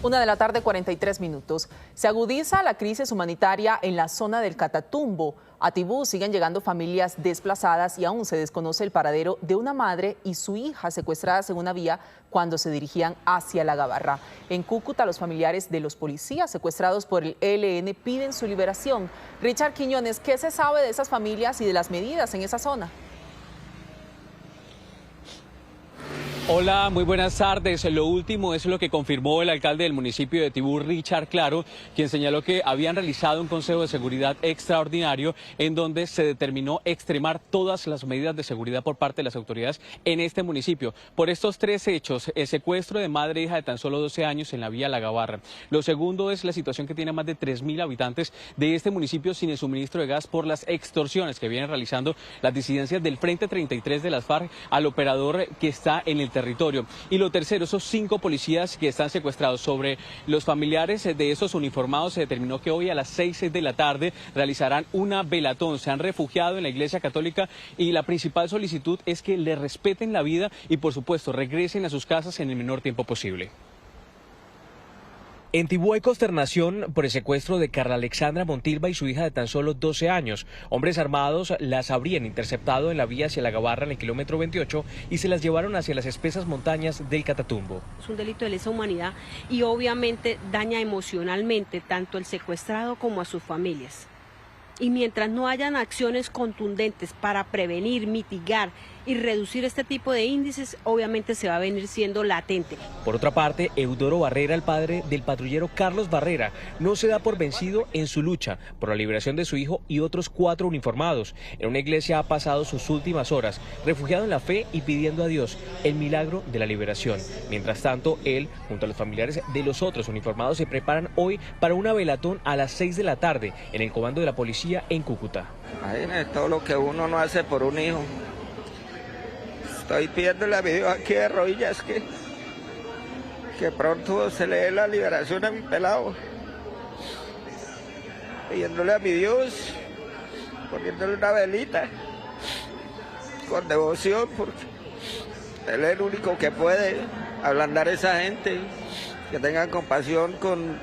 1:43 p.m. Se agudiza la crisis humanitaria en la zona del Catatumbo. A Tibú siguen llegando familias desplazadas y aún se desconoce el paradero de una madre y su hija secuestradas en una vía cuando se dirigían hacia La Gabarra. En Cúcuta, los familiares de los policías secuestrados por el ELN piden su liberación. Richard Quiñones, ¿qué se sabe de esas familias y de las medidas en esa zona? Hola, muy buenas tardes. Lo último es lo que confirmó el alcalde del municipio de Tibú, Richard Claro, quien señaló que habían realizado un consejo de seguridad extraordinario en donde se determinó extremar todas las medidas de seguridad por parte de las autoridades en este municipio. Por estos tres hechos, el secuestro de madre e hija de tan solo 12 años en la vía La Gabarra. Lo segundo es la situación que tiene más de 3.000 habitantes de este municipio sin el suministro de gas por las extorsiones que vienen realizando las disidencias del Frente 33 de las FARC al operador que está en el territorio. Y lo tercero, esos 5 policías que están secuestrados. Sobre los familiares de esos uniformados, se determinó que hoy a las 6 de la tarde realizarán una velatón. Se han refugiado en la Iglesia Católica y la principal solicitud es que le respeten la vida y, por supuesto, regresen a sus casas en el menor tiempo posible. En Tibú hay consternación por el secuestro de Carla Alexandra Montilva y su hija de tan solo 12 años. Hombres armados las habrían interceptado en la vía hacia La Gabarra en el kilómetro 28 y se las llevaron hacia las espesas montañas del Catatumbo. Es un delito de lesa humanidad y obviamente daña emocionalmente tanto al secuestrado como a sus familias. Y mientras no hayan acciones contundentes para prevenir, mitigar y reducir este tipo de índices, obviamente se va a venir siendo latente. Por otra parte, Eudoro Barrera, el padre del patrullero Carlos Barrera, no se da por vencido en su lucha por la liberación de su hijo y otros 4 uniformados. En una iglesia ha pasado sus últimas horas, refugiado en la fe y pidiendo a Dios el milagro de la liberación. Mientras tanto, él, junto a los familiares de los otros uniformados, se preparan hoy para una velatón a las 6 de la tarde en el comando de la policía en Cúcuta. Imagínate todo lo que uno no hace por un hijo. Estoy pidiéndole a mi Dios aquí de rodillas que pronto se le dé la liberación a mi pelado. Pidiéndole a mi Dios, poniéndole una velita, con devoción, porque Él es el único que puede ablandar a esa gente, que tengan compasión con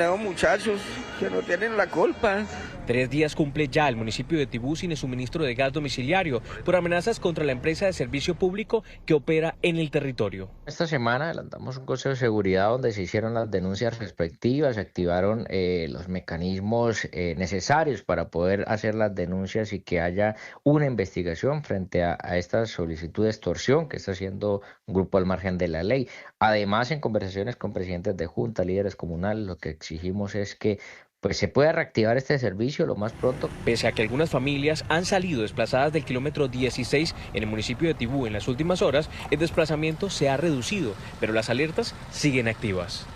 esos muchachos que no tienen la culpa. 3 días cumple ya el municipio de Tibú sin el suministro de gas domiciliario por amenazas contra la empresa de servicio público que opera en el territorio. Esta semana adelantamos un consejo de seguridad donde se hicieron las denuncias respectivas, se activaron los mecanismos necesarios para poder hacer las denuncias y que haya una investigación frente a esta solicitud de extorsión que está haciendo un grupo al margen de la ley. Además, en conversaciones con presidentes de junta, líderes comunales, lo que exigimos es que se puede reactivar este servicio lo más pronto. Pese a que algunas familias han salido desplazadas del kilómetro 16 en el municipio de Tibú en las últimas horas, el desplazamiento se ha reducido, pero las alertas siguen activas.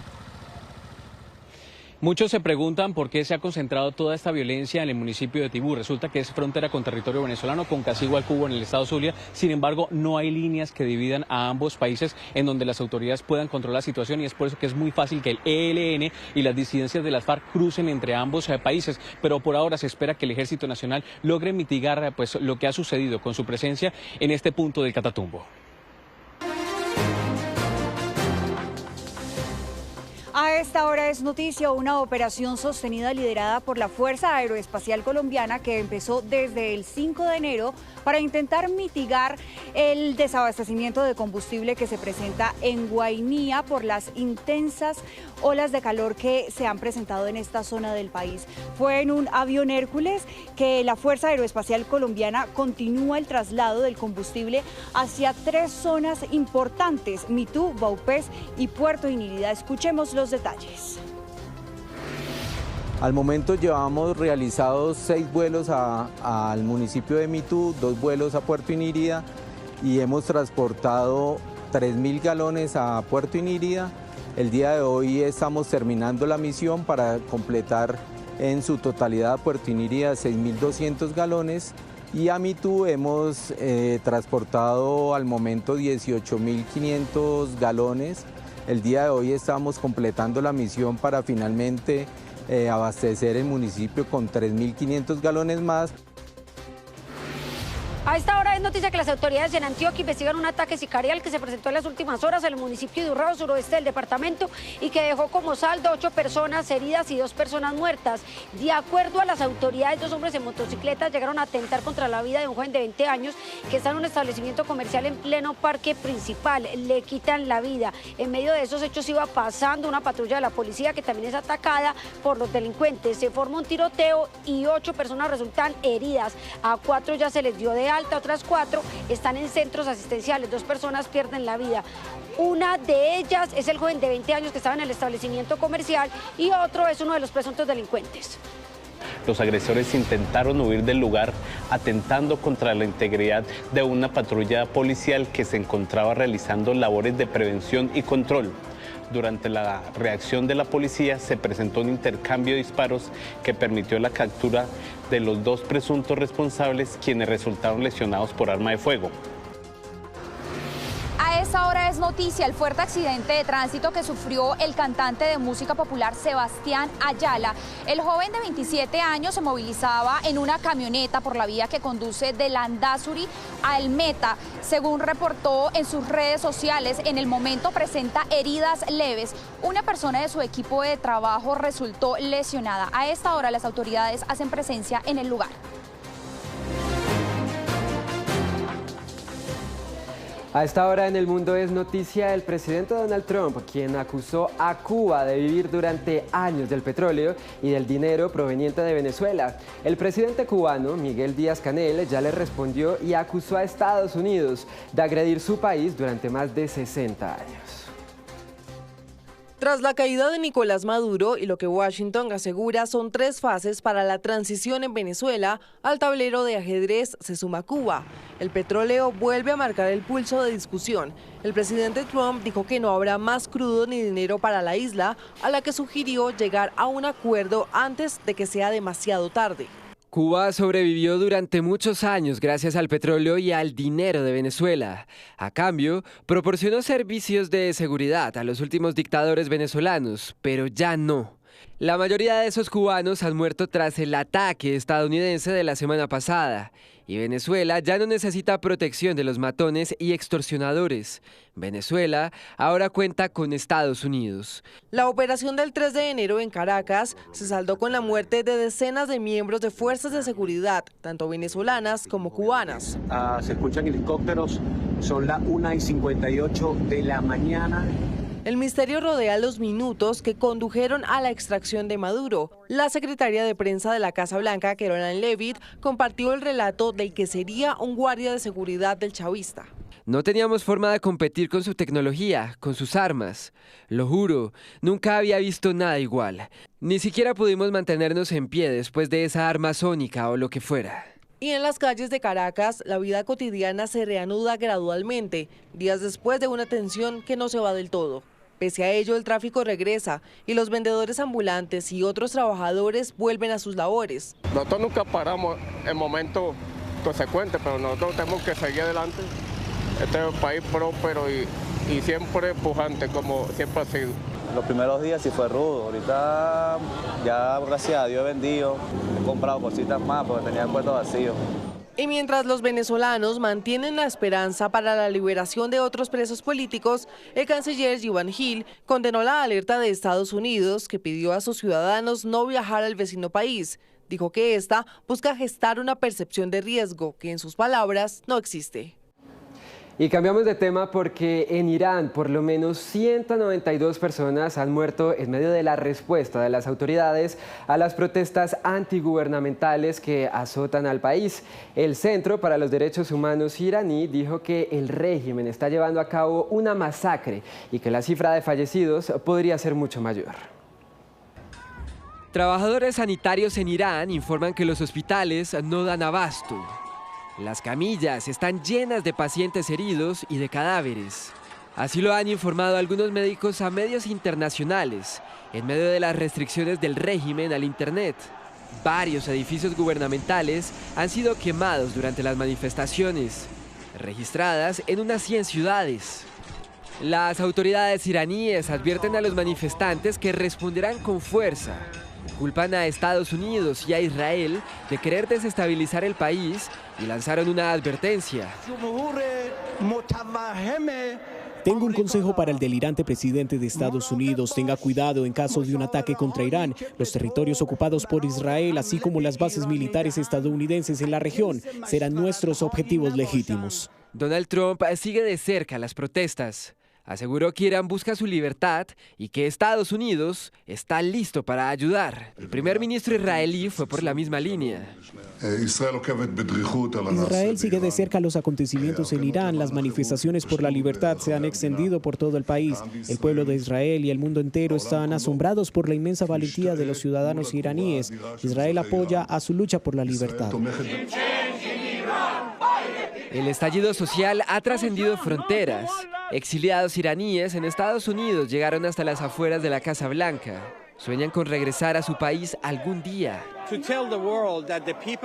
Muchos se preguntan por qué se ha concentrado toda esta violencia en el municipio de Tibú. Resulta que es frontera con territorio venezolano, con Cacigualcubo en el estado Zulia. Sin embargo, no hay líneas que dividan a ambos países en donde las autoridades puedan controlar la situación y es por eso que es muy fácil que el ELN y las disidencias de las FARC crucen entre ambos países. Pero por ahora se espera que el Ejército Nacional logre mitigar lo que ha sucedido con su presencia en este punto del Catatumbo. A esta hora es noticia una operación sostenida liderada por la Fuerza Aeroespacial Colombiana que empezó desde el 5 de enero para intentar mitigar el desabastecimiento de combustible que se presenta en Guainía por las intensas olas de calor que se han presentado en esta zona del país. Fue en un avión Hércules que la Fuerza Aeroespacial Colombiana continúa el traslado del combustible hacia 3 zonas importantes, Mitú, Vaupés y Puerto Inírida. Escuchemos los detalles. Al momento llevamos realizados 6 vuelos al municipio de Mitú, 2 vuelos a Puerto Inírida y hemos transportado 3.000 galones a Puerto Inírida. El día de hoy estamos terminando la misión para completar en su totalidad a Puerto Inírida 6.200 galones y a Mitú hemos transportado al momento 18.500 galones. El día de hoy estamos completando la misión para finalmente abastecer el municipio con 3.500 galones más. A esta hora es noticia que las autoridades en Antioquia investigan un ataque sicarial que se presentó en las últimas horas en el municipio de Urrao, suroeste del departamento, y que dejó como saldo 8 personas heridas y 2 personas muertas. De acuerdo a las autoridades, 2 hombres en motocicletas llegaron a atentar contra la vida de un joven de 20 años que está en un establecimiento comercial en pleno parque principal. Le quitan la vida. En medio de esos hechos iba pasando una patrulla de la policía que también es atacada por los delincuentes. Se forma un tiroteo y 8 personas resultan heridas. A 4 ya se les dio de alta, otras 4 están en centros asistenciales, 2 personas pierden la vida. Una de ellas es el joven de 20 años que estaba en el establecimiento comercial y otro es uno de los presuntos delincuentes. Los agresores intentaron huir del lugar, atentando contra la integridad de una patrulla policial que se encontraba realizando labores de prevención y control. Durante la reacción de la policía se presentó un intercambio de disparos que permitió la captura de los 2 presuntos responsables, quienes resultaron lesionados por arma de fuego. A esta hora es noticia el fuerte accidente de tránsito que sufrió el cantante de música popular Sebastián Ayala. El joven de 27 años se movilizaba en una camioneta por la vía que conduce de Landazuri a El Meta. Según reportó en sus redes sociales, en el momento presenta heridas leves. Una persona de su equipo de trabajo resultó lesionada. A esta hora las autoridades hacen presencia en el lugar. A esta hora en el mundo es noticia el presidente Donald Trump, quien acusó a Cuba de vivir durante años del petróleo y del dinero proveniente de Venezuela. El presidente cubano, Miguel Díaz-Canel, ya le respondió y acusó a Estados Unidos de agredir su país durante más de 60 años. Tras la caída de Nicolás Maduro y lo que Washington asegura son 3 fases para la transición en Venezuela, al tablero de ajedrez se suma Cuba. El petróleo vuelve a marcar el pulso de discusión. El presidente Trump dijo que no habrá más crudo ni dinero para la isla, a la que sugirió llegar a un acuerdo antes de que sea demasiado tarde. Cuba sobrevivió durante muchos años gracias al petróleo y al dinero de Venezuela. A cambio, proporcionó servicios de seguridad a los últimos dictadores venezolanos, pero ya no. La mayoría de esos cubanos han muerto tras el ataque estadounidense de la semana pasada. Y Venezuela ya no necesita protección de los matones y extorsionadores. Venezuela ahora cuenta con Estados Unidos. La operación del 3 de enero en Caracas se saldó con la muerte de decenas de miembros de fuerzas de seguridad, tanto venezolanas como cubanas. Se escuchan helicópteros, son las 1:58 de la mañana. El misterio rodea los minutos que condujeron a la extracción de Maduro. La secretaria de prensa de la Casa Blanca, Caroline Leavitt, compartió el relato del que sería un guardia de seguridad del chavista. No teníamos forma de competir con su tecnología, con sus armas. Lo juro, nunca había visto nada igual. Ni siquiera pudimos mantenernos en pie después de esa arma sónica o lo que fuera. Y en las calles de Caracas, la vida cotidiana se reanuda gradualmente, días después de una tensión que no se va del todo. Pese a ello, el tráfico regresa y los vendedores ambulantes y otros trabajadores vuelven a sus labores. Nosotros nunca paramos en momentos consecuentes, pero nosotros tenemos que seguir adelante. Este es un país próspero y siempre pujante, como siempre ha sido. Los primeros días sí fue rudo, ahorita ya gracias a Dios he vendido, he comprado cositas más porque tenía el puesto vacío. Y mientras los venezolanos mantienen la esperanza para la liberación de otros presos políticos, el canciller Iván Gil condenó la alerta de Estados Unidos que pidió a sus ciudadanos no viajar al vecino país. Dijo que esta busca gestar una percepción de riesgo que, en sus palabras, no existe. Y cambiamos de tema porque en Irán por lo menos 192 personas han muerto en medio de la respuesta de las autoridades a las protestas antigubernamentales que azotan al país. El Centro para los Derechos Humanos iraní dijo que el régimen está llevando a cabo una masacre y que la cifra de fallecidos podría ser mucho mayor. Trabajadores sanitarios en Irán informan que los hospitales no dan abasto. Las camillas están llenas de pacientes heridos y de cadáveres. Así lo han informado algunos médicos a medios internacionales, en medio de las restricciones del régimen al Internet. Varios edificios gubernamentales han sido quemados durante las manifestaciones, registradas en unas 100 ciudades. Las autoridades iraníes advierten a los manifestantes que responderán con fuerza. culpan a Estados Unidos y a Israel de querer desestabilizar el país y lanzaron una advertencia. Tengo un consejo para el delirante presidente de Estados Unidos. Tenga cuidado en caso de un ataque contra Irán. Los territorios ocupados por Israel, así como las bases militares estadounidenses en la región, serán nuestros objetivos legítimos. Donald Trump sigue de cerca las protestas. Aseguró que Irán busca su libertad y que Estados Unidos está listo para ayudar. El primer ministro israelí fue por la misma línea. Israel sigue de cerca los acontecimientos en Irán. Las manifestaciones por la libertad se han extendido por todo el país. El pueblo de Israel y el mundo entero están asombrados por la inmensa valentía de los ciudadanos iraníes. Israel apoya a su lucha por la libertad. El estallido social ha trascendido fronteras. Exiliados iraníes en Estados Unidos llegaron hasta las afueras de la Casa Blanca. Sueñan con regresar a su país algún día.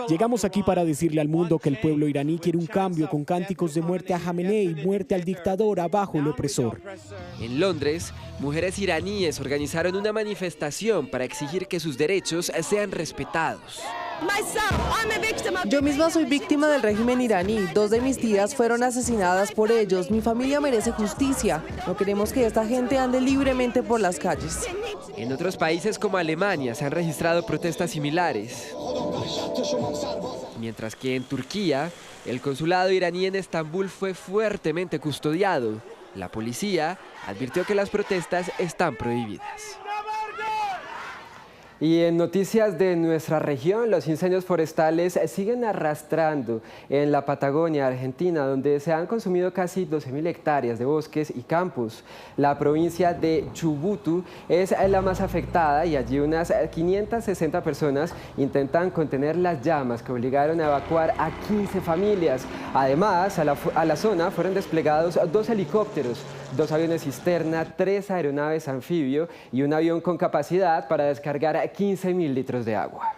Llegamos aquí para decirle al mundo que el pueblo iraní quiere un cambio con cánticos de muerte a Jamenei, muerte al dictador, abajo el opresor. En Londres, mujeres iraníes organizaron una manifestación para exigir que sus derechos sean respetados. Yo misma soy víctima del régimen iraní. 2 de mis tías fueron asesinadas por ellos. Mi familia merece justicia. No queremos que esta gente ande libremente por las calles. En otros países como Alemania se han registrado protestas similares. Mientras que en Turquía, el consulado iraní en Estambul fue fuertemente custodiado. La policía advirtió que las protestas están prohibidas. Y en noticias de nuestra región, los incendios forestales siguen arrastrando en la Patagonia Argentina, donde se han consumido casi 12.000 hectáreas de bosques y campos. La provincia de Chubut es la más afectada y allí unas 560 personas intentan contener las llamas que obligaron a evacuar a 15 familias. Además, a la zona fueron desplegados 2 helicópteros, 2 aviones cisterna, 3 aeronaves anfibio y un avión con capacidad para descargar 15.000 litros de agua.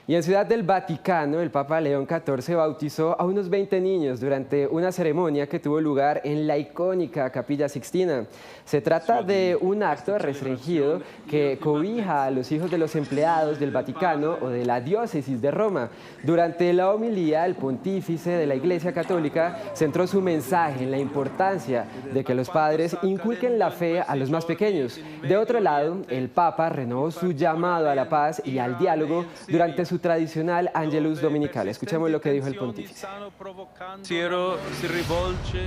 Y en Ciudad del Vaticano, el Papa León XIV bautizó a unos 20 niños durante una ceremonia que tuvo lugar en la icónica Capilla Sixtina. Se trata de un acto restringido que cobija a los hijos de los empleados del Vaticano o de la diócesis de Roma. Durante la homilía, el pontífice de la Iglesia Católica centró su mensaje en la importancia de que los padres inculquen la fe a los más pequeños. De otro lado, el Papa renovó su llamado a la paz y al diálogo durante su tradicional Angelus Dominical. Escuchemos lo que dijo el pontífice.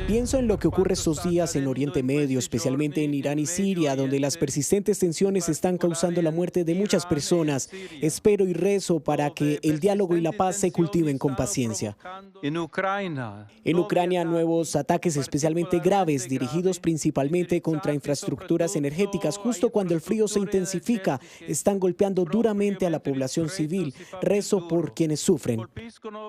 Pienso en lo que ocurre estos días en Oriente Medio, especialmente en Irán y Siria, donde las persistentes tensiones están causando la muerte de muchas personas. Espero y rezo para que el diálogo y la paz se cultiven con paciencia. En Ucrania, nuevos ataques especialmente graves, dirigidos principalmente contra infraestructuras energéticas, justo cuando el frío se intensifica, están golpeando duramente a la población civil. Rezo por quienes sufren.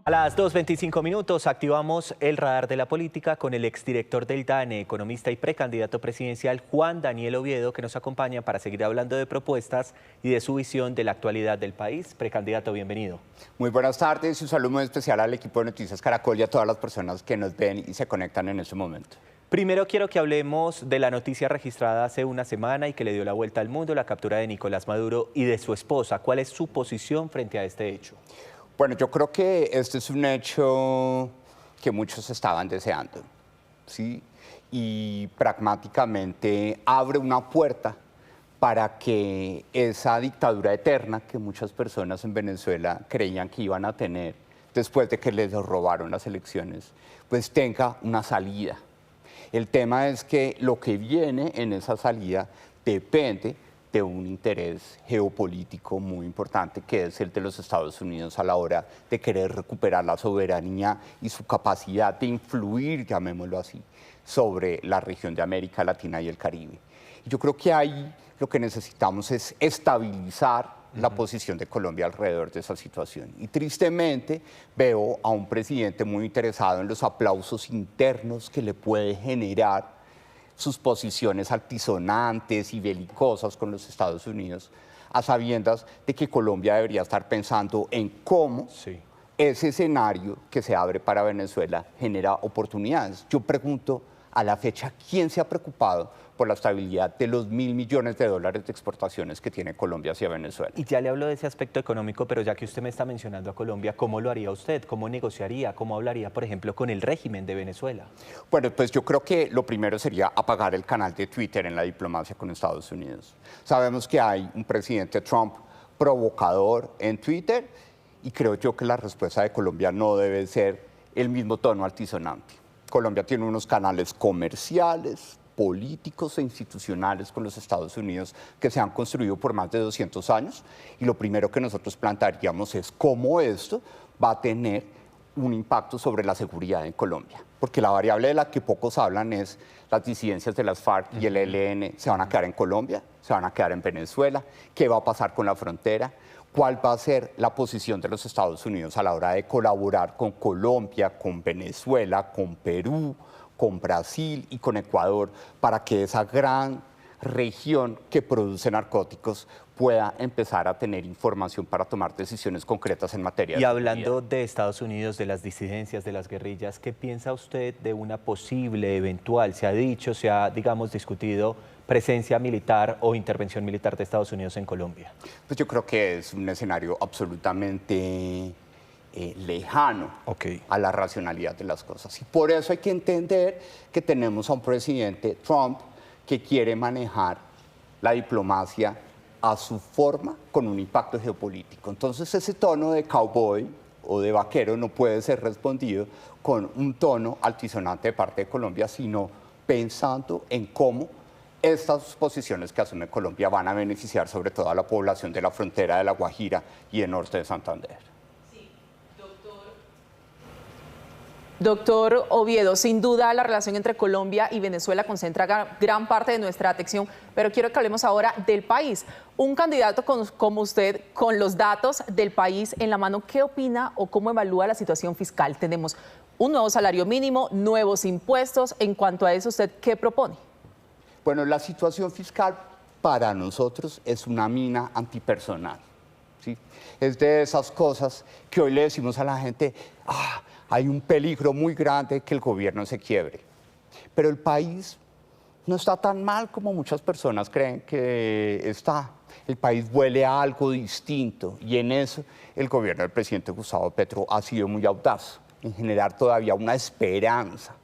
A las 2:25 minutos activamos el radar de la política con el exdirector del DANE, economista y precandidato presidencial Juan Daniel Oviedo, que nos acompaña para seguir hablando de propuestas y de su visión de la actualidad del país. Precandidato, bienvenido. Muy buenas tardes y un saludo muy especial al equipo de Noticias Caracol y a todas las personas que nos ven y se conectan en este momento. Primero quiero que hablemos de la noticia registrada hace una semana y que le dio la vuelta al mundo, la captura de Nicolás Maduro y de su esposa. ¿Cuál es su posición frente a este hecho? Bueno, yo creo que este es un hecho que muchos estaban deseando, ¿sí? Y pragmáticamente abre una puerta para que esa dictadura eterna que muchas personas en Venezuela creían que iban a tener después de que les robaron las elecciones, pues tenga una salida. El tema es que lo que viene en esa salida depende de un interés geopolítico muy importante, que es el de los Estados Unidos a la hora de querer recuperar la soberanía y su capacidad de influir, llamémoslo así, sobre la región de América Latina y el Caribe. Y yo creo que ahí lo que necesitamos es estabilizar la posición de Colombia alrededor de esa situación. Y tristemente veo a un presidente muy interesado en los aplausos internos que le puede generar sus posiciones altisonantes y belicosas con los Estados Unidos, a sabiendas de que Colombia debería estar pensando en cómo ese escenario que se abre para Venezuela genera oportunidades. Yo pregunto, a la fecha, ¿quién se ha preocupado por la estabilidad de los $1.000 millones de exportaciones que tiene Colombia hacia Venezuela? Y ya le hablo de ese aspecto económico, pero ya que usted me está mencionando a Colombia, ¿cómo lo haría usted? ¿Cómo negociaría? ¿Cómo hablaría, por ejemplo, con el régimen de Venezuela? Bueno, pues yo creo que lo primero sería apagar el canal de Twitter en la diplomacia con Estados Unidos. Sabemos que hay un presidente Trump provocador en Twitter y creo yo que la respuesta de Colombia no debe ser el mismo tono altisonante. Colombia tiene unos canales comerciales, políticos e institucionales con los Estados Unidos que se han construido por más de 200 años y lo primero que nosotros plantearíamos es cómo esto va a tener un impacto sobre la seguridad en Colombia, porque la variable de la que pocos hablan es las disidencias de las FARC y el ELN se van a quedar en Colombia, se van a quedar en Venezuela, qué va a pasar con la frontera, cuál va a ser la posición de los Estados Unidos a la hora de colaborar con Colombia, con Venezuela, con Perú, con Brasil y con Ecuador para que esa gran región que produce narcóticos pueda empezar a tener información para tomar decisiones concretas en materia de seguridad. Y hablando de Estados Unidos, de las disidencias, de las guerrillas, ¿qué piensa usted de una posible, eventual, se ha dicho, se ha, digamos, discutido presencia militar o intervención militar de Estados Unidos en Colombia? Pues yo creo que es un escenario absolutamente lejano a la racionalidad de las cosas. Y por eso hay que entender que tenemos a un presidente Trump que quiere manejar la diplomacia a su forma con un impacto geopolítico. Entonces ese tono de cowboy o de vaquero no puede ser respondido con un tono altisonante de parte de Colombia, sino pensando en cómo estas posiciones que asume Colombia van a beneficiar sobre todo a la población de la frontera de La Guajira y el norte de Santander. Doctor Oviedo, sin duda la relación entre Colombia y Venezuela concentra gran parte de nuestra atención, pero quiero que hablemos ahora del país. Un candidato como usted, con los datos del país en la mano, ¿qué opina o cómo evalúa la situación fiscal? Tenemos un nuevo salario mínimo, nuevos impuestos. En cuanto a eso, ¿usted qué propone? Bueno, la situación fiscal para nosotros es una mina antipersonal, ¿sí? Es de esas cosas que hoy le decimos a la gente, hay un peligro muy grande que el gobierno se quiebre. Pero el país no está tan mal como muchas personas creen que está. El país huele a algo distinto y en eso el gobierno del presidente Gustavo Petro ha sido muy audaz en generar todavía una esperanza.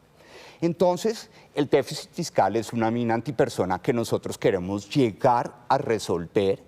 Entonces, el déficit fiscal es una mina antipersona que nosotros queremos llegar a resolver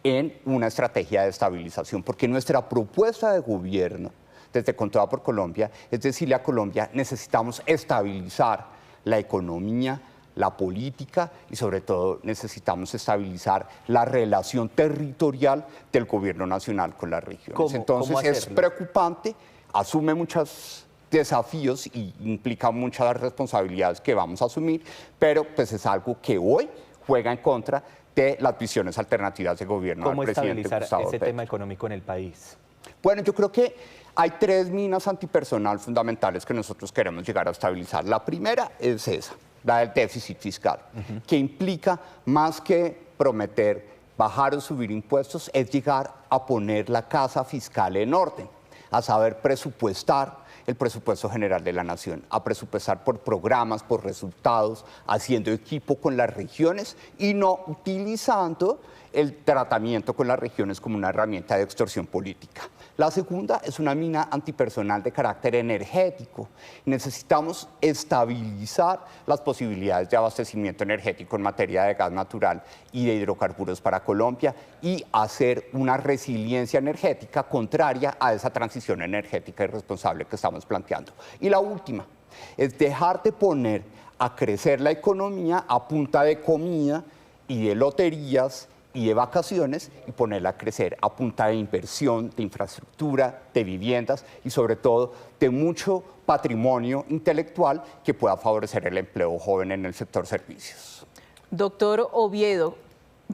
en una estrategia de estabilización, porque nuestra propuesta de gobierno desde Con Toda por Colombia, es decirle a Colombia, necesitamos estabilizar la economía, la política y sobre todo necesitamos estabilizar la relación territorial del gobierno nacional con las regiones. Entonces es preocupante, asume muchos desafíos y implica muchas responsabilidades que vamos a asumir, pero pues es algo que hoy juega en contra de las visiones alternativas de gobierno del presidente Gustavo Petro. ¿Cómo estabilizar ese tema económico en el país? Bueno, yo creo que hay tres minas antipersonal fundamentales que nosotros queremos llegar a estabilizar. La primera es esa, la del déficit fiscal, que implica más que prometer bajar o subir impuestos, es llegar a poner la casa fiscal en orden, a saber presupuestar el presupuesto general de la nación, a presupuestar por programas, por resultados, haciendo equipo con las regiones y no utilizando el tratamiento con las regiones como una herramienta de extorsión política. La segunda es una mina antipersonal de carácter energético. Necesitamos estabilizar las posibilidades de abastecimiento energético en materia de gas natural y de hidrocarburos para Colombia y hacer una resiliencia energética contraria a esa transición energética irresponsable que estamos planteando. Y la última es dejar de poner a crecer la economía a punta de comida y de loterías y de vacaciones y ponerla a crecer a punta de inversión, de infraestructura, de viviendas y sobre todo de mucho patrimonio intelectual que pueda favorecer el empleo joven en el sector servicios. Doctor Oviedo,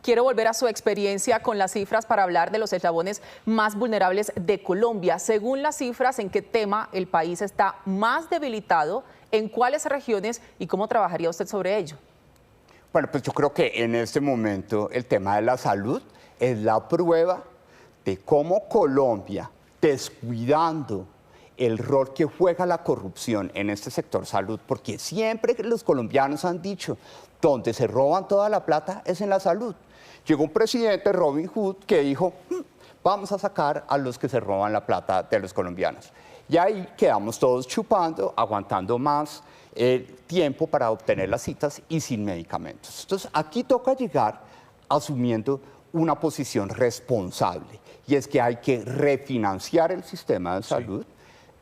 quiero volver a su experiencia con las cifras para hablar de los eslabones más vulnerables de Colombia. Según las cifras, ¿en qué tema el país está más debilitado? ¿En cuáles regiones? ¿Y cómo trabajaría usted sobre ello? Bueno, pues yo creo que en este momento el tema de la salud es la prueba de cómo Colombia, descuidando el rol que juega la corrupción en este sector salud, porque siempre los colombianos han dicho, donde se roban toda la plata es en la salud. Llegó un presidente, Robin Hood, que dijo, vamos a sacar a los que se roban la plata de los colombianos. Y ahí quedamos todos chupando, aguantando más tiempo para obtener las citas y sin medicamentos. Entonces, aquí toca llegar asumiendo una posición responsable, y es que hay que refinanciar el sistema de salud,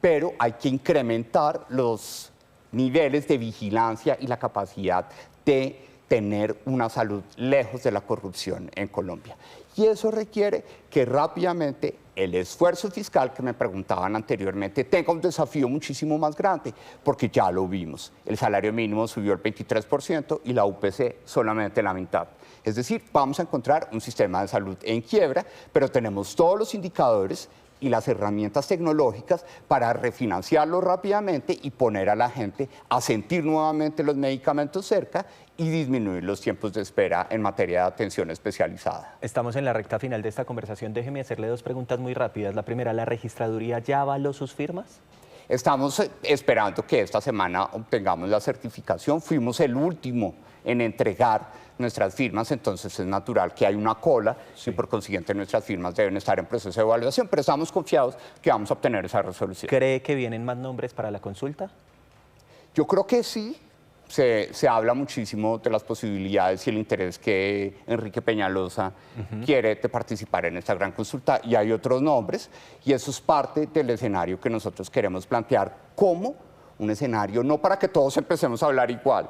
pero hay que incrementar los niveles de vigilancia y la capacidad de tener una salud lejos de la corrupción en Colombia. Y eso requiere que rápidamente el esfuerzo fiscal que me preguntaban anteriormente tenga un desafío muchísimo más grande, porque ya lo vimos. El salario mínimo subió el 23% y la UPC solamente la mitad. Es decir, vamos a encontrar un sistema de salud en quiebra, pero tenemos todos los indicadores y las herramientas tecnológicas para refinanciarlo rápidamente y poner a la gente a sentir nuevamente los medicamentos cerca y disminuir los tiempos de espera en materia de atención especializada. Estamos en la recta final de esta conversación. Déjeme hacerle dos preguntas muy rápidas. La primera, ¿la registraduría ya avaló sus firmas? Estamos esperando que esta semana obtengamos la certificación. Fuimos el último en entregar nuestras firmas, entonces es natural que hay una cola y por consiguiente nuestras firmas deben estar en proceso de evaluación, pero estamos confiados que vamos a obtener esa resolución. ¿Cree que vienen más nombres para la consulta? Yo creo que sí. Se habla muchísimo de las posibilidades y el interés que Enrique Peñalosa quiere de participar en esta gran consulta, y hay otros nombres, y eso es parte del escenario que nosotros queremos plantear como un escenario no para que todos empecemos a hablar igual,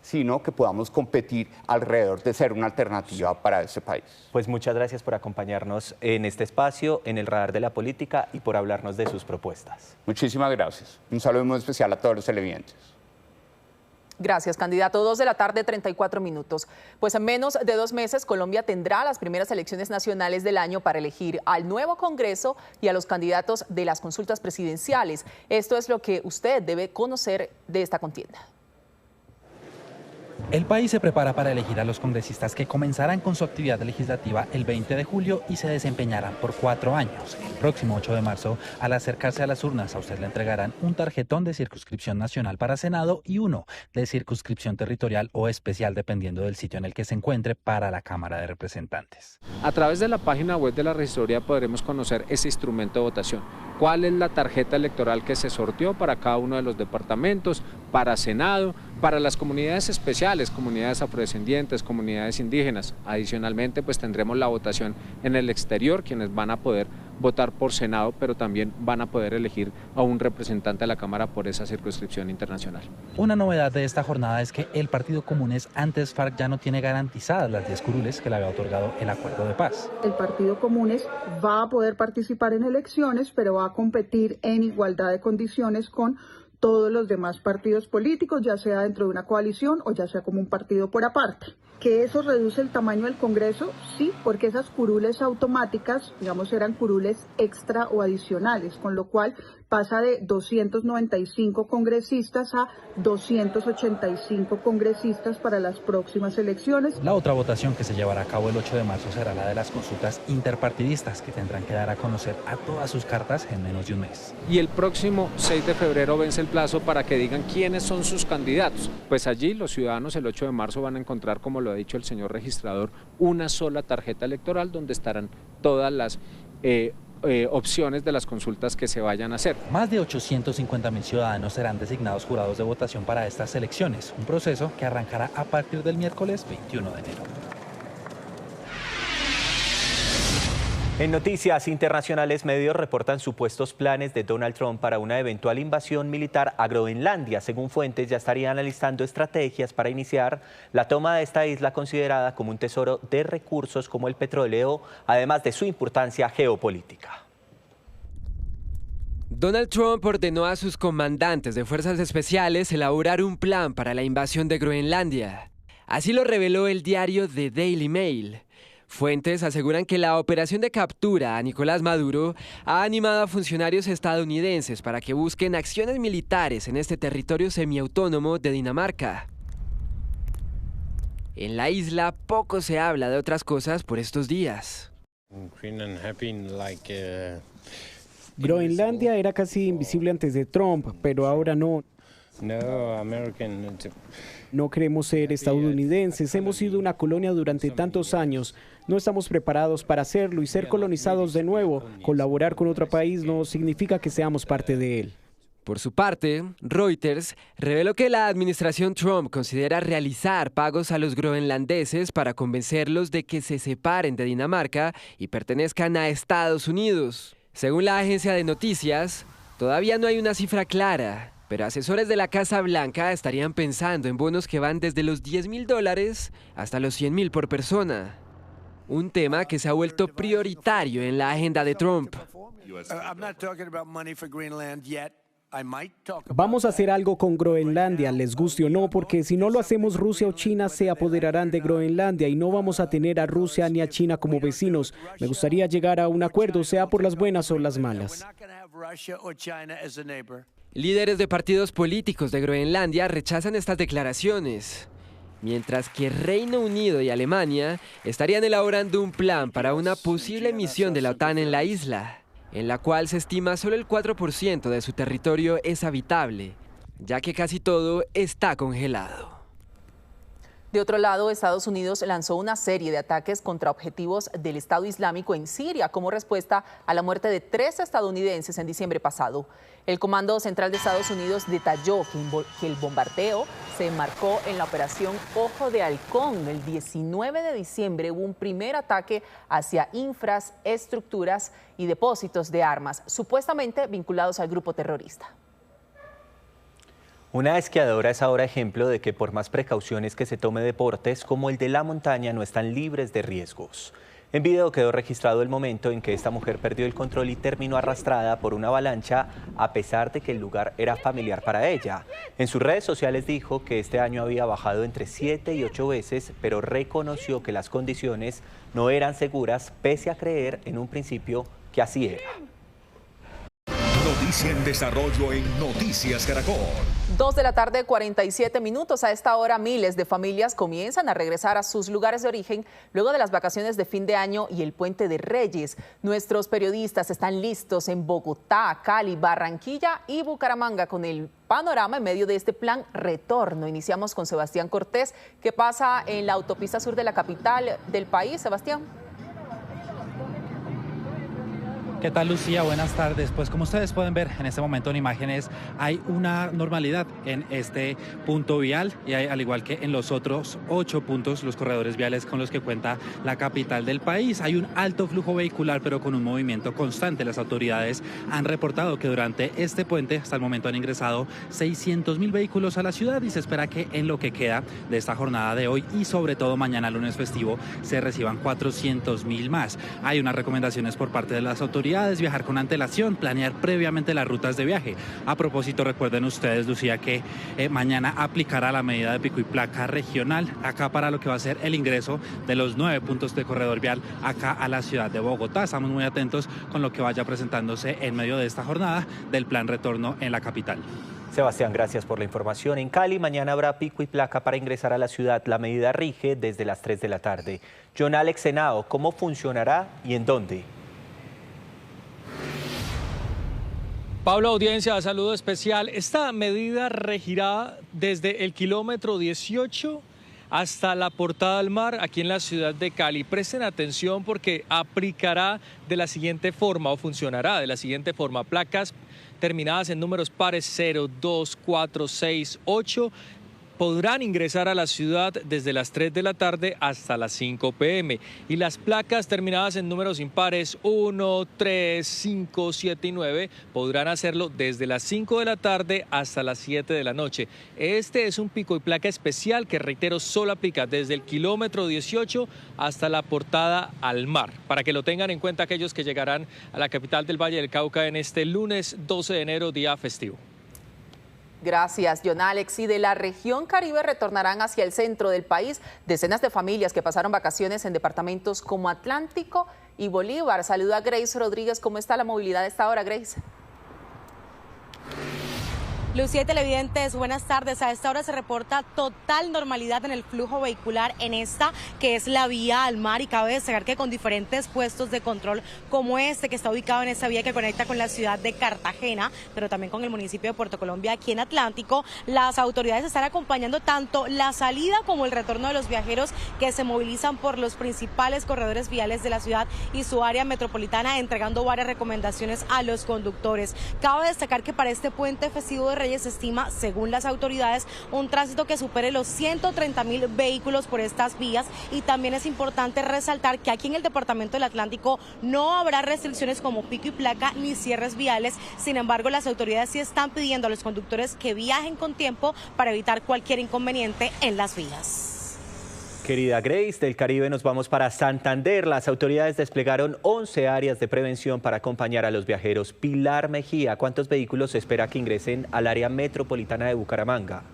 sino que podamos competir alrededor de ser una alternativa para este país. Pues muchas gracias por acompañarnos en este espacio, en el Radar de la Política, y por hablarnos de sus propuestas. Muchísimas gracias. Un saludo muy especial a todos los televidentes. Gracias, candidato. 2 de la tarde, 34 minutos. Pues en menos de 2 meses, Colombia tendrá las primeras elecciones nacionales del año para elegir al nuevo Congreso y a los candidatos de las consultas presidenciales. Esto es lo que usted debe conocer de esta contienda. El país se prepara para elegir a los congresistas que comenzarán con su actividad legislativa el 20 de julio y se desempeñarán por 4 años. El próximo 8 de marzo, al acercarse a las urnas, a usted le entregarán un tarjetón de circunscripción nacional para Senado y uno de circunscripción territorial o especial, dependiendo del sitio en el que se encuentre, para la Cámara de Representantes. A través de la página web de la registraduría podremos conocer ese instrumento de votación. ¿Cuál es la tarjeta electoral que se sorteó para cada uno de los departamentos, para Senado, para las comunidades especiales, comunidades afrodescendientes, comunidades indígenas? Adicionalmente, pues tendremos la votación en el exterior, quienes van a poder votar por Senado, pero también van a poder elegir a un representante de la Cámara por esa circunscripción internacional. Una novedad de esta jornada es que el Partido Comunes, antes FARC, ya no tiene garantizadas las 10 curules que le había otorgado el acuerdo de paz. El Partido Comunes va a poder participar en elecciones, pero va a competir en igualdad de condiciones con todos los demás partidos políticos, ya sea dentro de una coalición o ya sea como un partido por aparte. ¿Que eso reduce el tamaño del Congreso? Sí, porque esas curules automáticas, digamos, eran curules extra o adicionales, con lo cual pasa de 295 congresistas a 285 congresistas para las próximas elecciones. La otra votación que se llevará a cabo el 8 de marzo será la de las consultas interpartidistas, que tendrán que dar a conocer a todas sus cartas en menos de un mes. Y el próximo 6 de febrero vence el plazo para que digan quiénes son sus candidatos. Pues allí los ciudadanos el 8 de marzo van a encontrar, como lo ha dicho el señor registrador, una sola tarjeta electoral donde estarán todas las opciones de las consultas que se vayan a hacer. Más de 850.000 ciudadanos serán designados jurados de votación para estas elecciones, un proceso que arrancará a partir del miércoles 21 de enero. En noticias internacionales, medios reportan supuestos planes de Donald Trump para una eventual invasión militar a Groenlandia. Según fuentes, ya estarían alistando estrategias para iniciar la toma de esta isla considerada como un tesoro de recursos como el petróleo, además de su importancia geopolítica. Donald Trump ordenó a sus comandantes de fuerzas especiales elaborar un plan para la invasión de Groenlandia. Así lo reveló el diario The Daily Mail. Fuentes aseguran que la operación de captura a Nicolás Maduro ha animado a funcionarios estadounidenses para que busquen acciones militares en este territorio semiautónomo de Dinamarca. En la isla poco se habla de otras cosas por estos días. Groenlandia era casi invisible antes de Trump, pero ahora no. No queremos ser estadounidenses, hemos sido una colonia durante tantos años, no estamos preparados para hacerlo y ser colonizados de nuevo. Colaborar con otro país no significa que seamos parte de él. Por su parte, Reuters reveló que la administración Trump considera realizar pagos a los groenlandeses para convencerlos de que se separen de Dinamarca y pertenezcan a Estados Unidos. Según la agencia de noticias, todavía no hay una cifra clara, pero asesores de la Casa Blanca estarían pensando en bonos que van desde los $10,000 hasta los $100,000 por persona. Un tema que se ha vuelto prioritario en la agenda de Trump. Vamos a hacer algo con Groenlandia, les guste o no, porque si no lo hacemos, Rusia o China se apoderarán de Groenlandia y no vamos a tener a Rusia ni a China como vecinos. Me gustaría llegar a un acuerdo, sea por las buenas o las malas. Líderes de partidos políticos de Groenlandia rechazan estas declaraciones, mientras que Reino Unido y Alemania estarían elaborando un plan para una posible misión de la OTAN en la isla, en la cual se estima solo el 4% de su territorio es habitable, ya que casi todo está congelado. De otro lado, Estados Unidos lanzó una serie de ataques contra objetivos del Estado Islámico en Siria como respuesta a la muerte de 3 estadounidenses en diciembre pasado. El Comando Central de Estados Unidos detalló que el bombardeo se enmarcó en la operación Ojo de Halcón. El 19 de diciembre hubo un primer ataque hacia infraestructuras y depósitos de armas, supuestamente vinculados al grupo terrorista. Una esquiadora es ahora ejemplo de que por más precauciones que se tome, deportes como el de la montaña no están libres de riesgos. En video quedó registrado el momento en que esta mujer perdió el control y terminó arrastrada por una avalancha, a pesar de que el lugar era familiar para ella. En sus redes sociales dijo que este año había bajado entre 7 y 8 veces, pero reconoció que las condiciones no eran seguras, pese a creer en un principio que así era. Noticia en desarrollo en Noticias Caracol. 2 de la tarde, 47 minutos. A esta hora, miles de familias comienzan a regresar a sus lugares de origen luego de las vacaciones de fin de año y el Puente de Reyes. Nuestros periodistas están listos en Bogotá, Cali, Barranquilla y Bucaramanga con el panorama en medio de este plan retorno. Iniciamos con Sebastián Cortés. ¿Qué pasa en la autopista sur de la capital del país, Sebastián? ¿Qué tal, Lucía? Buenas tardes. Pues como ustedes pueden ver en este momento en imágenes, hay una normalidad en este punto vial y hay, al igual que en los otros 8 puntos, los corredores viales con los que cuenta la capital del país. Hay un alto flujo vehicular, pero con un movimiento constante. Las autoridades han reportado que durante este puente, hasta el momento han ingresado 600.000 vehículos a la ciudad y se espera que en lo que queda de esta jornada de hoy y sobre todo mañana lunes festivo se reciban 400.000 más. Hay unas recomendaciones por parte de las autoridades, viajar con antelación, planear previamente las rutas de viaje. A propósito, recuerden ustedes, Lucía, que mañana aplicará la medida de pico y placa regional acá para lo que va a ser el ingreso de los 9 puntos de corredor vial acá a la ciudad de Bogotá. Estamos muy atentos con lo que vaya presentándose en medio de esta jornada del plan retorno en la capital. Sebastián, gracias por la información. En Cali, mañana habrá pico y placa para ingresar a la ciudad. La medida rige desde las 3 de la tarde. John Alex Henao, ¿cómo funcionará y en dónde? Pablo, audiencia, saludo especial. Esta medida regirá desde el kilómetro 18 hasta la Portada al Mar, aquí en la ciudad de Cali. Presten atención porque aplicará de la siguiente forma o funcionará de la siguiente forma. Placas terminadas en números pares 0, 2, 4, 6, 8 podrán ingresar a la ciudad desde las 3 de la tarde hasta las 5 p.m. Y las placas terminadas en números impares 1, 3, 5, 7 y 9 podrán hacerlo desde las 5 de la tarde hasta las 7 de la noche. Este es un pico y placa especial que, reitero, solo aplica desde el kilómetro 18 hasta la Portada al Mar. Para que lo tengan en cuenta aquellos que llegarán a la capital del Valle del Cauca en este lunes 12 de enero, día festivo. Gracias, John Alex. Y de la región Caribe retornarán hacia el centro del país decenas de familias que pasaron vacaciones en departamentos como Atlántico y Bolívar. Saluda a Grace Rodríguez. ¿Cómo está la movilidad a esta hora, Grace? Lucía y televidentes, buenas tardes. A esta hora se reporta total normalidad en el flujo vehicular en esta que es la vía al mar, y cabe destacar que con diferentes puestos de control como este que está ubicado en esta vía que conecta con la ciudad de Cartagena, pero también con el municipio de Puerto Colombia aquí en Atlántico, las autoridades están acompañando tanto la salida como el retorno de los viajeros que se movilizan por los principales corredores viales de la ciudad y su área metropolitana, entregando varias recomendaciones a los conductores. Cabe destacar que para este puente festivo de se estima, según las autoridades, un tránsito que supere los 130.000 vehículos por estas vías, y también es importante resaltar que aquí en el departamento del Atlántico no habrá restricciones como pico y placa ni cierres viales. Sin embargo, las autoridades sí están pidiendo a los conductores que viajen con tiempo para evitar cualquier inconveniente en las vías. Querida Grace, del Caribe nos vamos para Santander. Las autoridades desplegaron 11 áreas de prevención para acompañar a los viajeros. Pilar Mejía, ¿cuántos vehículos se espera que ingresen al área metropolitana de Bucaramanga?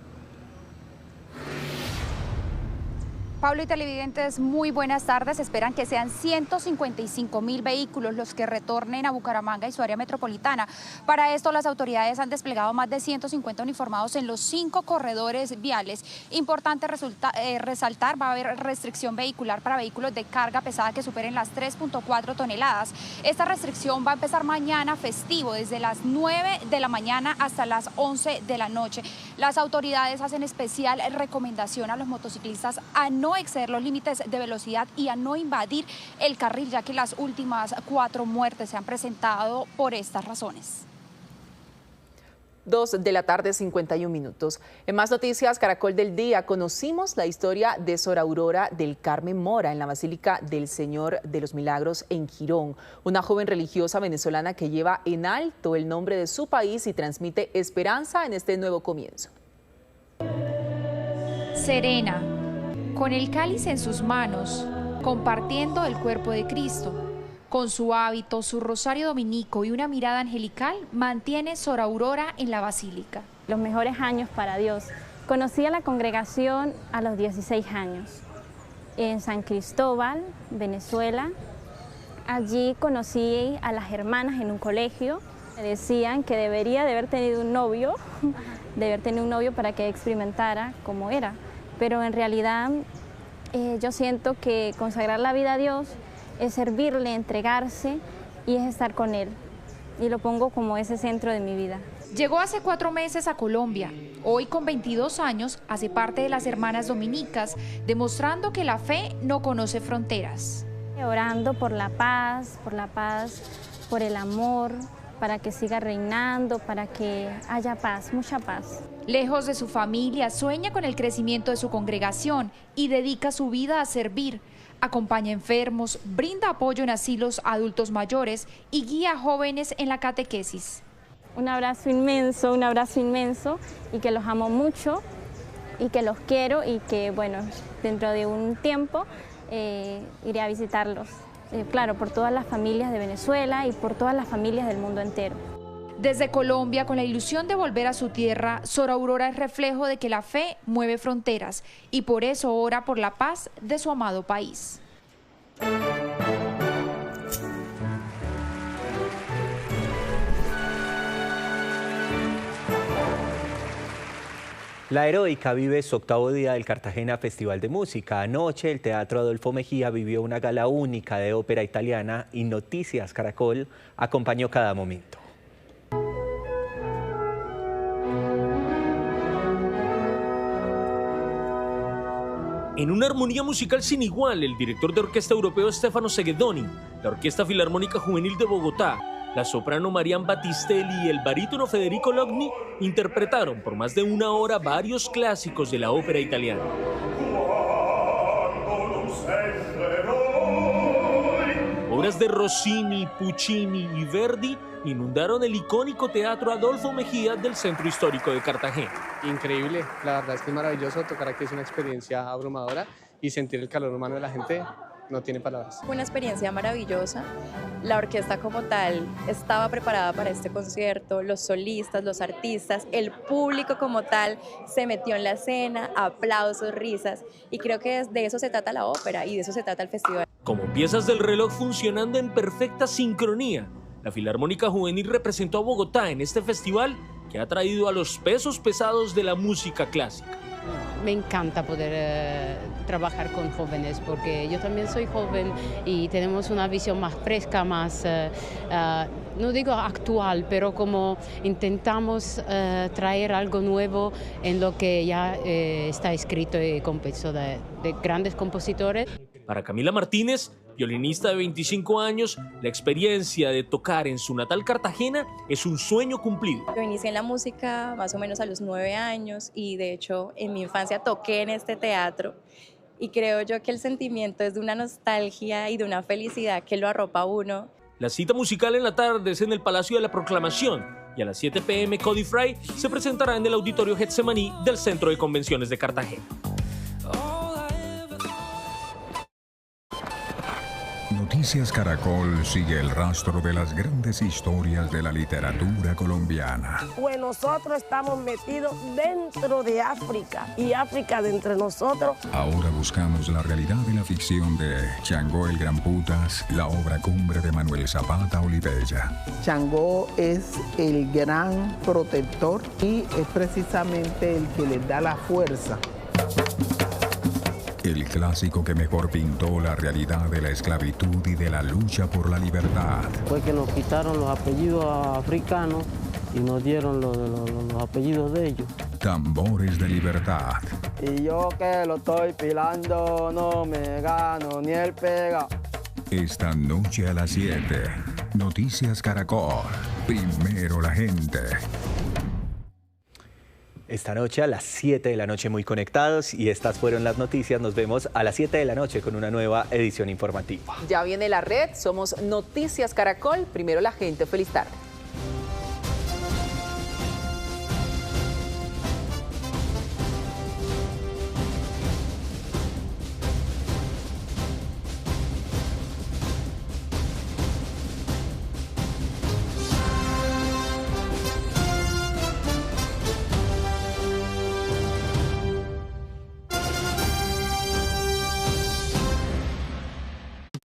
Pablo y televidentes, muy buenas tardes. Esperan que sean 155.000 vehículos los que retornen a Bucaramanga y su área metropolitana. Para esto, las autoridades han desplegado más de 150 uniformados en los 5 corredores viales. Importante resaltar, va a haber restricción vehicular para vehículos de carga pesada que superen las 3.4 toneladas. Esta restricción va a empezar mañana festivo, desde las 9 de la mañana hasta las 11 de la noche. Las autoridades hacen especial recomendación a los motociclistas a no exceder los límites de velocidad y a no invadir el carril, ya que las últimas 4 muertes se han presentado por estas razones. 2 de la tarde, 51 minutos. En más noticias, Caracol del Día, conocimos la historia de Sor Aurora del Carmen Mora en la Basílica del Señor de los Milagros en Girón, una joven religiosa venezolana que lleva en alto el nombre de su país y transmite esperanza en este nuevo comienzo. Serena, con el cáliz en sus manos, compartiendo el cuerpo de Cristo. Con su hábito, su rosario dominico y una mirada angelical, mantiene Sor Aurora en la basílica. Los mejores años para Dios. Conocí a la congregación a los 16 años, en San Cristóbal, Venezuela. Allí conocí a las hermanas en un colegio. Me decían que debería de haber tenido un novio, para que experimentara cómo era. Pero en realidad yo siento que consagrar la vida a Dios es servirle, entregarse y es estar con Él. Y lo pongo como ese centro de mi vida. Llegó hace 4 meses a Colombia. Hoy, con 22 años, hace parte de las Hermanas Dominicas, demostrando que la fe no conoce fronteras. Orando por la paz, por el amor, para que siga reinando, para que haya paz, mucha paz. Lejos de su familia, sueña con el crecimiento de su congregación y dedica su vida a servir. Acompaña enfermos, brinda apoyo en asilos a adultos mayores y guía a jóvenes en la catequesis. Un abrazo inmenso y que los amo mucho y que los quiero y que, bueno, dentro de un tiempo iré a visitarlos. Claro, por todas las familias de Venezuela y por todas las familias del mundo entero. Desde Colombia, con la ilusión de volver a su tierra, Sor Aurora es reflejo de que la fe mueve fronteras y por eso ora por la paz de su amado país. La Heroica vive su 8º día del Cartagena Festival de Música. Anoche el Teatro Adolfo Mejía vivió una gala única de ópera italiana y Noticias Caracol acompañó cada momento. En una armonía musical sin igual, el director de orquesta europeo Stefano Segedoni, la Orquesta Filarmónica Juvenil de Bogotá, la soprano Marian Battistelli y el barítono Federico Logni interpretaron por más de 1 hora varios clásicos de la ópera italiana. Obras de Rossini, Puccini y Verdi inundaron el icónico Teatro Adolfo Mejía del Centro Histórico de Cartagena. Increíble, la verdad es que es maravilloso, tocar aquí es una experiencia abrumadora y sentir el calor humano de la gente no tiene palabras. Fue una experiencia maravillosa, la orquesta como tal estaba preparada para este concierto, los solistas, los artistas, el público como tal se metió en la escena, aplausos, risas, y creo que de eso se trata la ópera y de eso se trata el festival. Como piezas del reloj funcionando en perfecta sincronía, la Filarmónica Juvenil representó a Bogotá en este festival que ha traído a los pesos pesados de la música clásica. Me encanta poder trabajar con jóvenes porque yo también soy joven y tenemos una visión más fresca, más, no digo actual, pero como intentamos traer algo nuevo en lo que ya está escrito y compuesto de grandes compositores. Para Camila Martínez, violinista de 25 años, la experiencia de tocar en su natal Cartagena es un sueño cumplido. Yo inicié en la música más o menos a los 9 años y de hecho en mi infancia toqué en este teatro y creo yo que el sentimiento es de una nostalgia y de una felicidad que lo arropa a uno. La cita musical en la tarde es en el Palacio de la Proclamación y a las 7 p.m. Cody Fry se presentará en el Auditorio Getsemaní del Centro de Convenciones de Cartagena. Noticias Caracol sigue el rastro de las grandes historias de la literatura colombiana. Pues nosotros estamos metidos dentro de África y África de entre nosotros. Ahora buscamos la realidad de la ficción de Changó el Gran Putas, la obra cumbre de Manuel Zapata Olivella. Changó es el gran protector y es precisamente el que les da la fuerza. El clásico que mejor pintó la realidad de la esclavitud y de la lucha por la libertad. Fue que nos quitaron los apellidos africanos y nos dieron los apellidos de ellos. Tambores de libertad. Y yo que lo estoy pilando, no me gano ni el pega. Esta noche a las 7, Noticias Caracol. Primero la gente. Esta noche a las 7 de la noche muy conectados y estas fueron las noticias. Nos vemos a las 7 de la noche con una nueva edición informativa. Ya viene la red, somos Noticias Caracol, primero la gente. Feliz tarde.